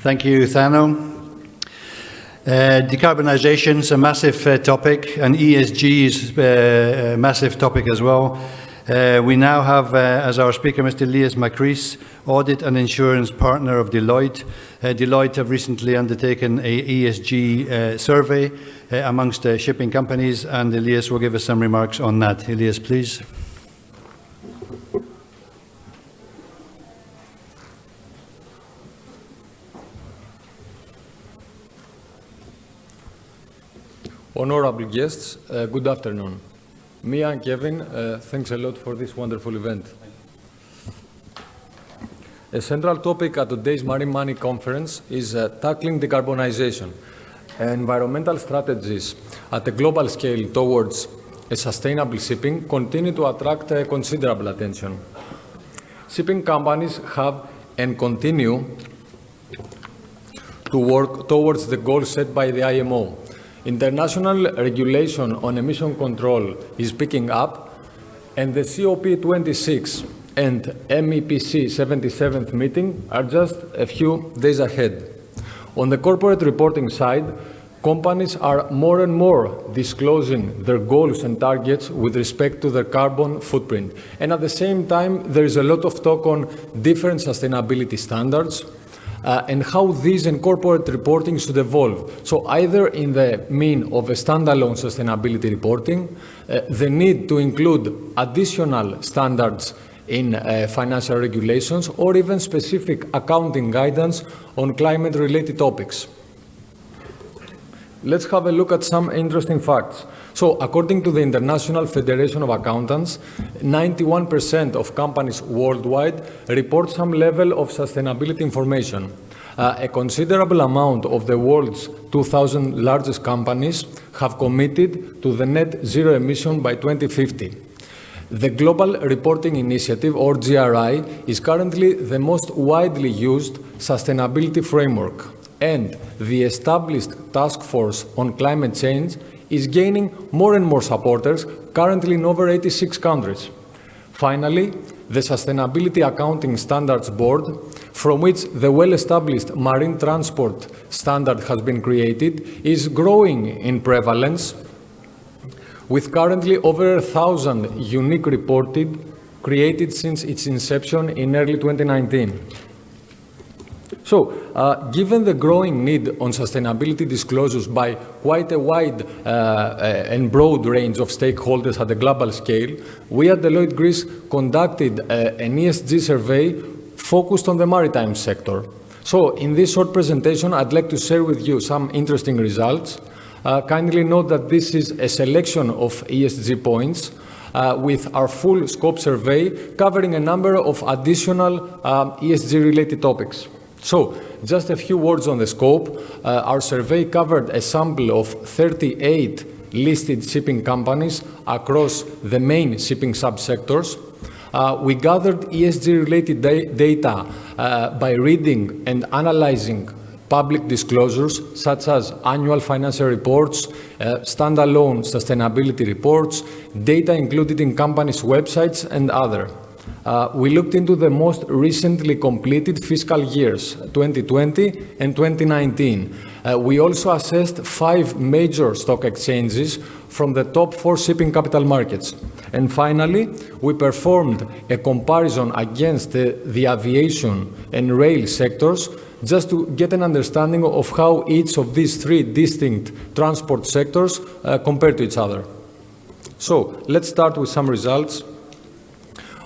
Thank you, Thano. Decarbonisation is a massive topic, and ESG is a massive topic as well. We now have, as our speaker, Mr. Elias Makris, Audit and Insurance Partner of Deloitte. Deloitte have recently undertaken an ESG survey amongst shipping companies, and Elias will give us some remarks on that. Elias, please. Honorable guests, good afternoon. Mia and Kevin, thanks a lot for this wonderful event. A central topic at today's Marine Money Conference is tackling decarbonization. Environmental strategies at a global scale towards a sustainable shipping continue to attract considerable attention. Shipping companies have and continue to work towards the goals set by the IMO. International regulation on emission control is picking up, and the COP26 and MEPC 77th meeting are just a few days ahead. On the corporate reporting side, companies are more and more disclosing their goals and targets with respect to their carbon footprint. And at the same time, there is a lot of talk on different sustainability standards, and how these and corporate reporting should evolve. So either in the mean of a standalone sustainability reporting, the need to include additional standards in financial regulations, or even specific accounting guidance on climate-related topics. Let's have a look at some interesting facts. So, according to the International Federation of Accountants, 91% of companies worldwide report some level of sustainability information. A considerable amount of the world's 2,000 largest companies have committed to the net zero emission by 2050. The Global Reporting Initiative, or GRI, is currently the most widely used sustainability framework, and the established Task Force on Climate Change is gaining more and more supporters, currently in over 86 countries. Finally, the Sustainability Accounting Standards Board, from which the well-established marine transport standard has been created, is growing in prevalence, with currently over 1,000 unique reported created since its inception in early 2019. So, given the growing need on sustainability disclosures by quite a wide and broad range of stakeholders at a global scale, we at Deloitte Greece conducted an ESG survey focused on the maritime sector. So, in this short presentation, I'd like to share with you some interesting results. Kindly note that this is a selection of ESG points with our full scope survey covering a number of additional ESG-related topics. So, just a few words on the scope. Our survey covered a sample of 38 listed shipping companies across the main shipping subsectors. We gathered ESG-related data by reading and analyzing public disclosures such as annual financial reports, standalone sustainability reports, data included in companies' websites, and other. We looked into the most recently completed fiscal years, 2020 and 2019. We also assessed 5 major stock exchanges from the top 4 shipping capital markets. And finally, we performed a comparison against the aviation and rail sectors just to get an understanding of how each of these 3 distinct transport sectors compare to each other. So, let's start with some results.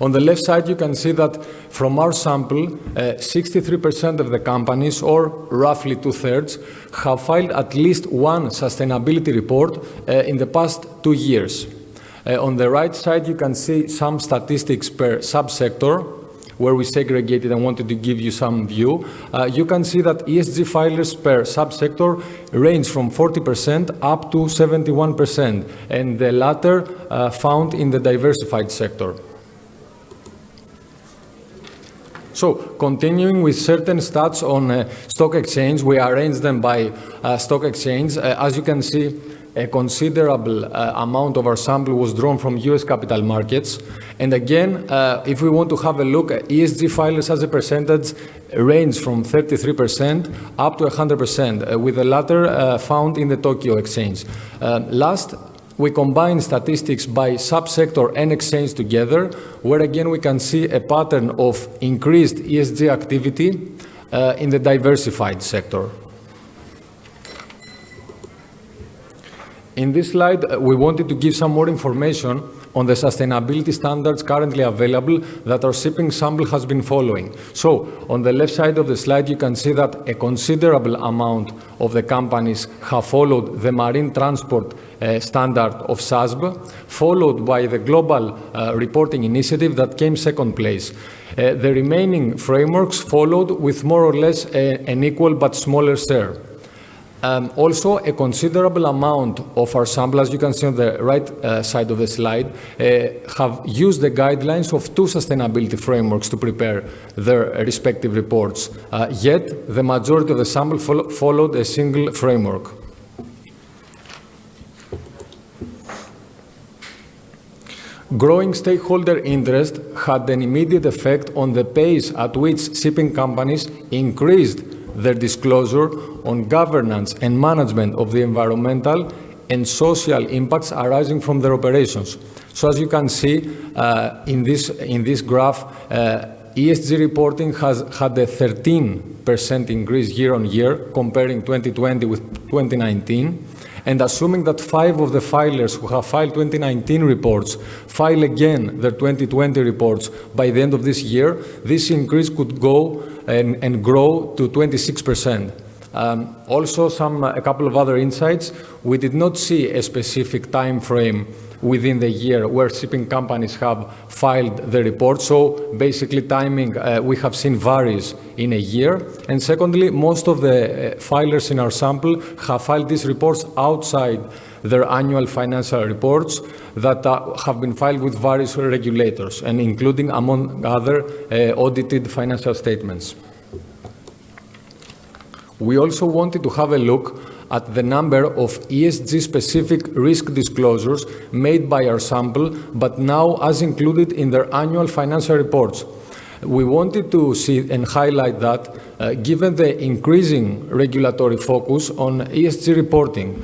On the left side, you can see that from our sample, 63% of the companies, or roughly 2/3, have filed at least one sustainability report in the past 2 years. On the right side, you can see some statistics per subsector, where we segregated and wanted to give you some view. You can see that ESG filers per subsector range from 40% up to 71%, and the latter found in the diversified sector. So, continuing with certain stats on stock exchange, we arranged them by stock exchange. As you can see, a considerable amount of our sample was drawn from US capital markets. And again, if we want to have a look at ESG filers as a percentage, range from 33% up to 100%, with the latter found in the Tokyo exchange. Last, we combine statistics by subsector and exchange together, where again we can see a pattern of increased ESG activity in the diversified sector. In this slide, we wanted to give some more information on the sustainability standards currently available that our shipping sample has been following. So, on the left side of the slide, you can see that a considerable amount of the companies have followed the marine transport standard of SASB, followed by the global reporting initiative that came second place. The remaining frameworks followed with more or less an equal but smaller share. Also, a considerable amount of our sample, as you can see on the right side of the slide, have used the guidelines of two sustainability frameworks to prepare their respective reports. Yet, the majority of the sample followed a single framework. Growing stakeholder interest had an immediate effect on the pace at which shipping companies increased their disclosure on governance and management of the environmental and social impacts arising from their operations. So as you can see in this graph, ESG reporting has had a 13% increase year on year, comparing 2020 with 2019. And assuming that 5 of the filers who have filed 2019 reports file again their 2020 reports by the end of this year, this increase could go and grow to 26%. Also, a couple of other insights. We did not see a specific time frame within the year where shipping companies have filed the report. So basically timing we have seen varies in a year. And secondly, most of the filers in our sample have filed these reports outside their annual financial reports that have been filed with various regulators, and including, among other, audited financial statements. We also wanted to have a look at the number of ESG-specific risk disclosures made by our sample, but now as included in their annual financial reports. We wanted to see and highlight that, given the increasing regulatory focus on ESG reporting,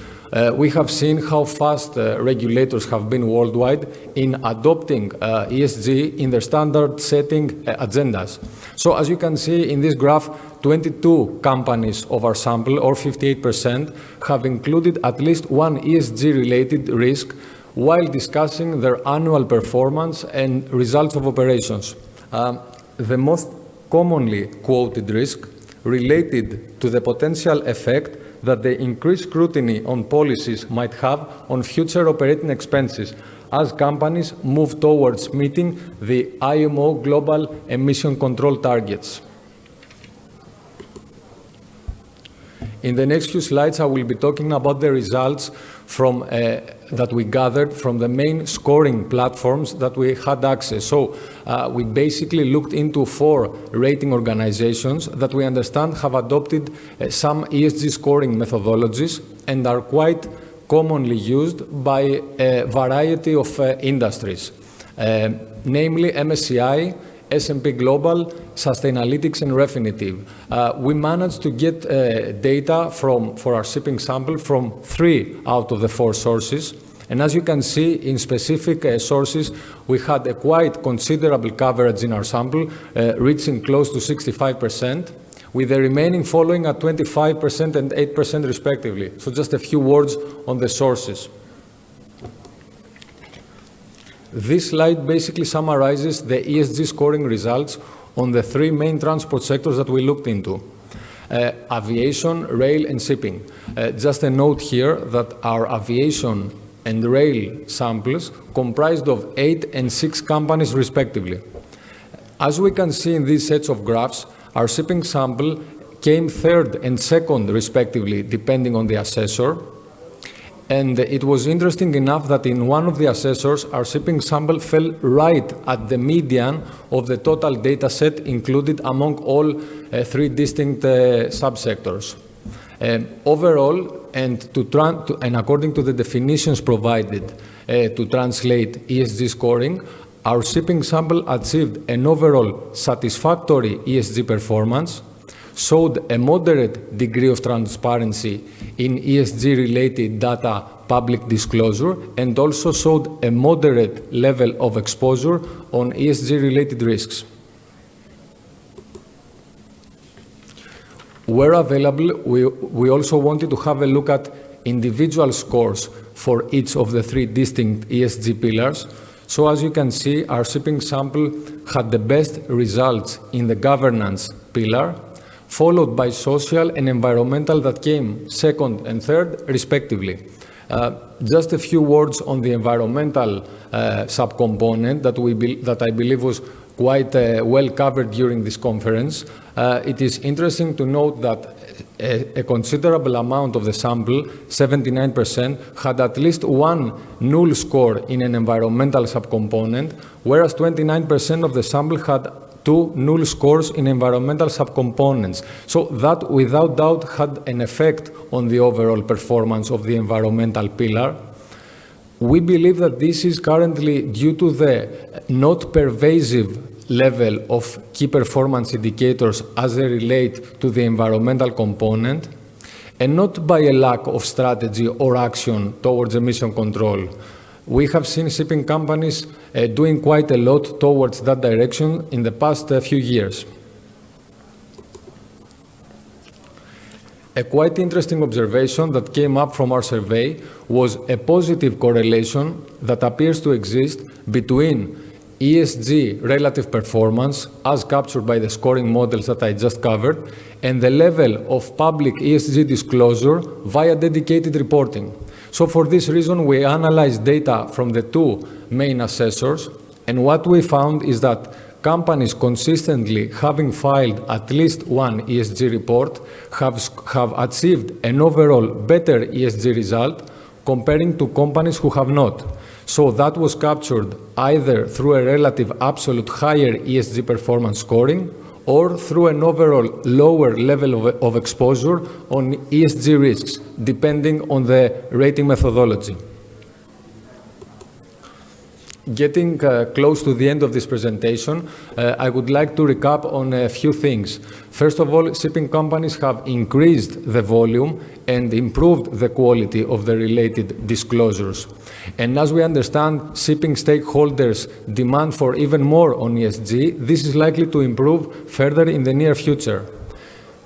we have seen how fast regulators have been worldwide in adopting ESG in their standard-setting agendas. So as you can see in this graph, 22 companies of our sample, or 58%, have included at least one ESG-related risk while discussing their annual performance and results of operations. The most commonly quoted risk related to the potential effect that the increased scrutiny on policies might have on future operating expenses as companies move towards meeting the IMO global emission control targets. In the next few slides, I will be talking about the results from, that we gathered from the main scoring platforms that we had access. So we basically looked into 4 rating organizations that we understand have adopted some ESG scoring methodologies and are quite commonly used by a variety of industries, namely MSCI, S&P Global, Sustainalytics, and Refinitiv. We managed to get data for our shipping sample from 3 out of the 4 sources. And as you can see, in specific sources, we had a quite considerable coverage in our sample, reaching close to 65%, with the remaining following at 25% and 8% respectively. So just a few words on the sources. This slide basically summarizes the ESG scoring results on the 3 main transport sectors that we looked into: aviation, rail, and shipping. Just a note here that our aviation and rail samples comprised of 8 and 6 companies respectively. As we can see in these sets of graphs, our shipping sample came 3rd and 2nd respectively, depending on the assessor. And it was interesting enough that in one of the assessors, our shipping sample fell right at the median of the total data set included among all three distinct subsectors. Overall, and according to the definitions provided to translate ESG scoring, our shipping sample achieved an overall satisfactory ESG performance, showed a moderate degree of transparency in ESG-related data public disclosure, and also showed a moderate level of exposure on ESG-related risks. Where available, we also wanted to have a look at individual scores for each of the three distinct ESG pillars. So as you can see, our shipping sample had the best results in the governance pillar, followed by social and environmental that came second and third, respectively. Just a few words on the environmental subcomponent that I believe was quite well covered during this conference. It is interesting to note that a considerable amount of the sample, 79%, had at least one null score in an environmental subcomponent, whereas 29% of the sample had two null scores in environmental subcomponents. So that, without doubt, had an effect on the overall performance of the environmental pillar. We believe that this is currently due to the not pervasive level of key performance indicators as they relate to the environmental component, and not by a lack of strategy or action towards emission control. We have seen shipping companies doing quite a lot towards that direction in the past few years. A quite interesting observation that came up from our survey was a positive correlation that appears to exist between ESG relative performance, as captured by the scoring models that I just covered, and the level of public ESG disclosure via dedicated reporting. So for this reason, we analyzed data from the two main assessors, and what we found is that companies consistently having filed at least one ESG report have achieved an overall better ESG result comparing to companies who have not. So that was captured either through a relative absolute higher ESG performance scoring or through an overall lower level of exposure on ESG risks, depending on the rating methodology. Getting close to the end of this presentation, I would like to recap on a few things. First of all, shipping companies have increased the volume and improved the quality of the related disclosures. And as we understand, shipping stakeholders demand for even more on ESG. This is likely to improve further in the near future.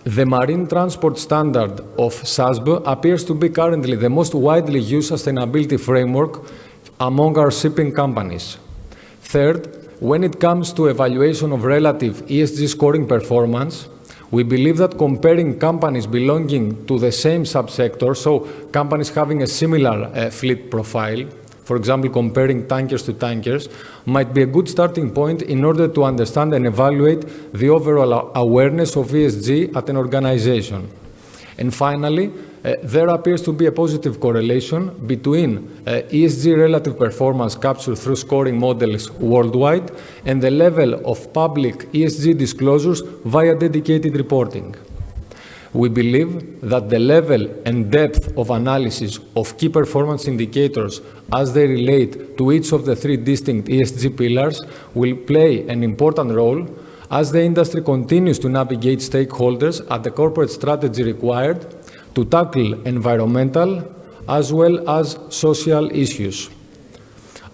The Marine Transport Standard of SASB appears to be currently the most widely used sustainability framework among our shipping companies. Third, when it comes to evaluation of relative ESG scoring performance, we believe that comparing companies belonging to the same subsector, so companies having a similar fleet profile, for example, comparing tankers to tankers, might be a good starting point in order to understand and evaluate the overall awareness of ESG at an organization. And finally, there appears to be a positive correlation between ESG relative performance captured through scoring models worldwide and the level of public ESG disclosures via dedicated reporting. We believe that the level and depth of analysis of key performance indicators as they relate to each of the three distinct ESG pillars will play an important role as the industry continues to navigate stakeholders at the corporate strategy required to tackle environmental as well as social issues.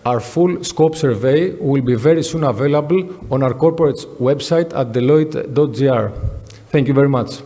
Our full scope survey will be very soon available on our corporate website at Deloitte.gr. Thank you very much.